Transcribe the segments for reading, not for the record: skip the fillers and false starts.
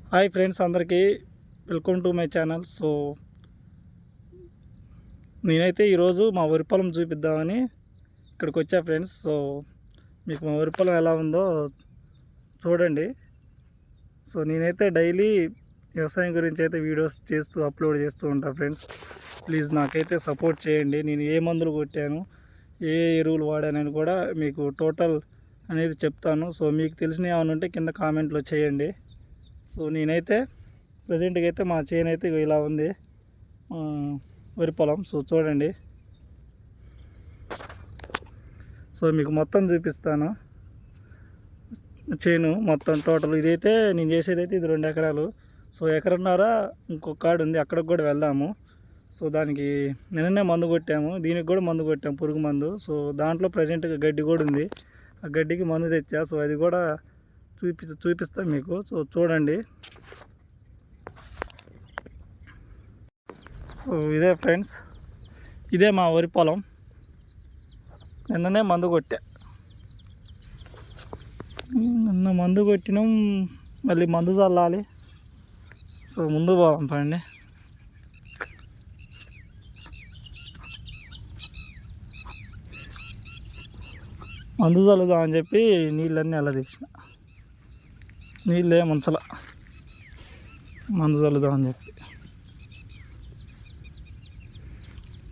Hi friends, అందరికీ welcome to my channel. So నేనైతే ఈరోజు మా వరి పొలం చూపిద్దామని ఇక్కడికి వచ్చా ఫ్రెండ్స్. సో మీకు మా వరి పొలం ఎలా ఉందో చూడండి. సో నేనైతే డైలీ వ్యవసాయం గురించి అయితే వీడియోస్ చేస్తూ అప్లోడ్ చేస్తూ ఉంటాను ఫ్రెండ్స్. ప్లీజ్ నాకైతే సపోర్ట్ చేయండి. నేను ఏ మందులు కొట్టాను, ఏ ఎరువులు వాడానని కూడా మీకు టోటల్ అనేది చెప్తాను. సో మీకు తెలిసినవి ఏమైనా ఉంటే కింద కామెంట్లో చేయండి. సో నేనైతే ప్రజెంట్గా అయితే మా చేను అయితే ఇలా ఉంది, వరి పొలం. సో చూడండి, సో మీకు మొత్తం చూపిస్తాను. చేను మొత్తం టోటల్ ఇదైతే నేను చేసేదైతే ఇది 2 ఎకరాలు. సో ఎకరన్నర ఇంకొక కాడు ఉంది, అక్కడికి కూడా వెళ్దాము. సో దానికి నిన్ననే మందు కొట్టాము, దీనికి కూడా మందు కొట్టాము, పురుగు మందు. సో దాంట్లో ప్రజెంట్గా గడ్డి కూడా ఉంది, ఆ గడ్డికి మందు తెచ్చా. సో అది కూడా చూపిస్తాను మీకు. సో చూడండి. సో ఇదే ఫ్రెండ్స్, ఇదే మా వరి పొలం. నిన్ననే మందు కొట్టా, నిన్న మందు కొట్టినాం, మళ్ళీ మందు చల్లాలి. సో ముందు పోదాం పండి. మందు చల్లుదాం అని చెప్పి నీళ్ళన్నీ అలా తీసిన, నీళ్ళే ముంచల, మందు చల్లుదాం అని చెప్పి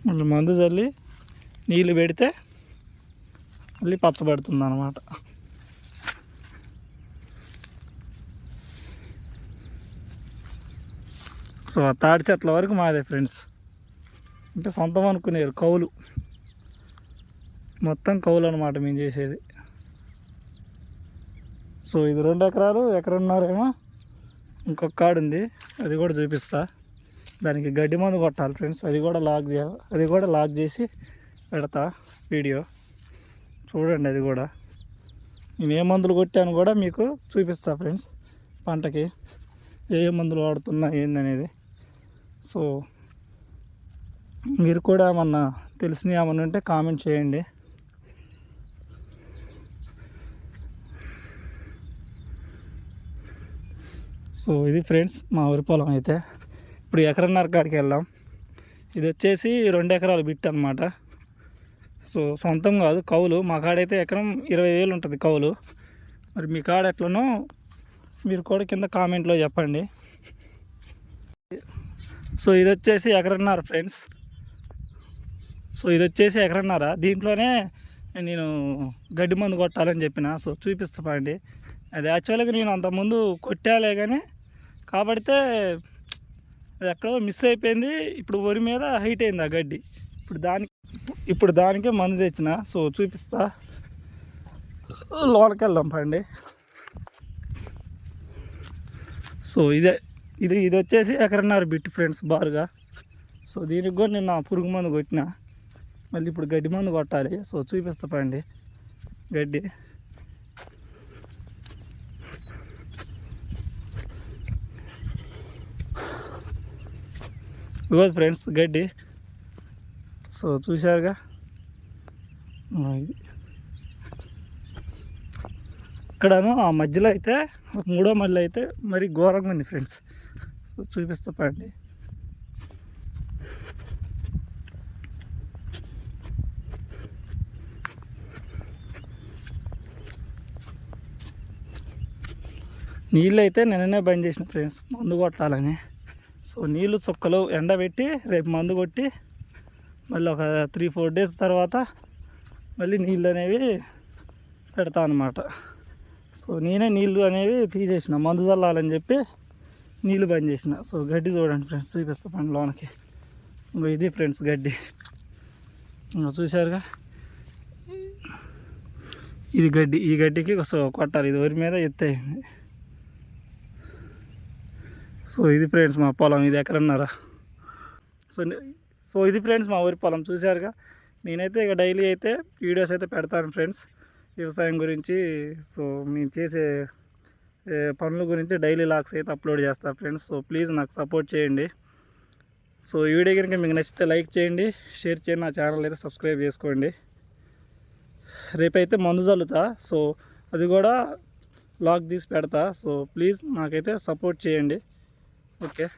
మళ్ళీ మందు చల్లి నీళ్ళు పెడితే మళ్ళీ పచ్చబడుతుంది అన్నమాట. సో ఆ తాడి చెట్ల వరకు మాదే ఫ్రెండ్స్, అంటే సొంతం అనుకునేరు, కౌలు, మొత్తం కౌలు అనమాట మేము చేసేది. సో ఇది 2 ఎకరాలు, ఎకరన్నర ఏమో ఇంకొక కాడు ఉంది, అది కూడా చూపిస్తా. దానికి గడ్డి మందు కొట్టాలి ఫ్రెండ్స్, అది కూడా లాక్ చేసి పెడతా వీడియో చూడండి. అది కూడా నేను ఏ మందులు కొట్టాను కూడా మీకు చూపిస్తా ఫ్రెండ్స్, పంటకి ఏ మందులు వాడుతున్నా ఏందనేది. సో మీరు కూడా ఏమన్నా తెలిసినవి ఏమన్నా ఉంటే కామెంట్ చేయండి. సో ఇది ఫ్రెండ్స్ మా వరి పొలం అయితే. ఇప్పుడు ఎకరన్నర కాడికి వెళ్దాం. ఇది వచ్చేసి 2 ఎకరాలు బిట్ అనమాట. సో సొంతం కాదు, కౌలు. మా కాడైతే ఎకరం 20,000 ఉంటుంది కౌలు. మరి మీ కాడ ఎట్లనో మీరు కూడా కింద కామెంట్లో చెప్పండి. సో ఇది వచ్చేసి ఎకరన్నర ఫ్రెండ్స్. సో ఇది వచ్చేసి ఎకరన్నర, దీంట్లోనే నేను గడ్డి మందు కొట్టాలని చెప్పిన. సో చూపిస్తామండి. అది యాక్చువల్గా నేను అంతకుముందు కొట్టాలే కానీ కాబడితే అది ఎక్కడో మిస్ అయిపోయింది. ఇప్పుడు వరి మీద హైట్ అయింది ఆ గడ్డి, ఇప్పుడు దానికే మందు తెచ్చిన. సో చూపిస్తా, లోనకి వెళ్దాం పండి. సో ఇది వచ్చేసి ఎకరన్నర బిట్ ఫ్రెండ్స్, బారుగా. సో దీనికి కూడా నేను పురుగు మందు కొట్టిన, మళ్ళీ ఇప్పుడు గడ్డి మందు కొట్టాలి. సో చూపిస్తా పండి గడ్డి. ఇవ్వదు ఫ్రెండ్స్ గడ్డి. సో చూశారుగా, ఇక్కడను ఆ మధ్యలో అయితే 3వ మళ్ళీ అయితే మరి ఘోరంగా ఉంది ఫ్రెండ్స్. సో చూపిస్తా పండి. నీళ్ళు అయితే నిన్ననే బంద్ చేసిన ఫ్రెండ్స్, మందు కొట్టాలని. సో నీళ్ళు చుక్కలు ఎండబెట్టి రేపు మందు కొట్టి మళ్ళీ ఒక 3-4 డేస్ తర్వాత మళ్ళీ నీళ్ళు అనేవి పెడతా అన్నమాట. సో నేనే నీళ్ళు అనేవి తీసేసిన, మందు చల్లాలని చెప్పి నీళ్ళు బంద్ చేసిన. సో గడ్డి చూడండి ఫ్రెండ్స్, చూపిస్తా పండి లోనకి. ఇంకో ఇది ఫ్రెండ్స్ గడ్డి, చూశారుగా. ఇది గడ్డి, ఈ గడ్డికి సో కొట్టాలి, ఇది వరి మీద ఎత్తయింది. సో ఇది ఫ్రెండ్స్ మా పొలం, ఇది ఎకరన్నర. సో ఇది ఫ్రెండ్స్ మా వరి పొలం, చూశారుగా. నేనైతే ఇక డైలీ అయితే వీడియోస్ అయితే పెడతాను ఫ్రెండ్స్ వ్యవసాయం గురించి. సో మేము చేసే పనుల గురించి డైలీ లాగ్స్ అయితే అప్లోడ్ చేస్తాను ఫ్రెండ్స్. సో ప్లీజ్ నాకు సపోర్ట్ చేయండి. సో ఈ వీడియో కనుక మీకు నచ్చితే లైక్ చేయండి, షేర్ చేయండి, నా ఛానల్ అయితే సబ్స్క్రైబ్ చేసుకోండి. రేపైతే మందు చల్లుతా. సో అది కూడా వ్లాగ్ తీసి పెడతా. సో ప్లీజ్ నాకైతే సపోర్ట్ చేయండి. ఓకే.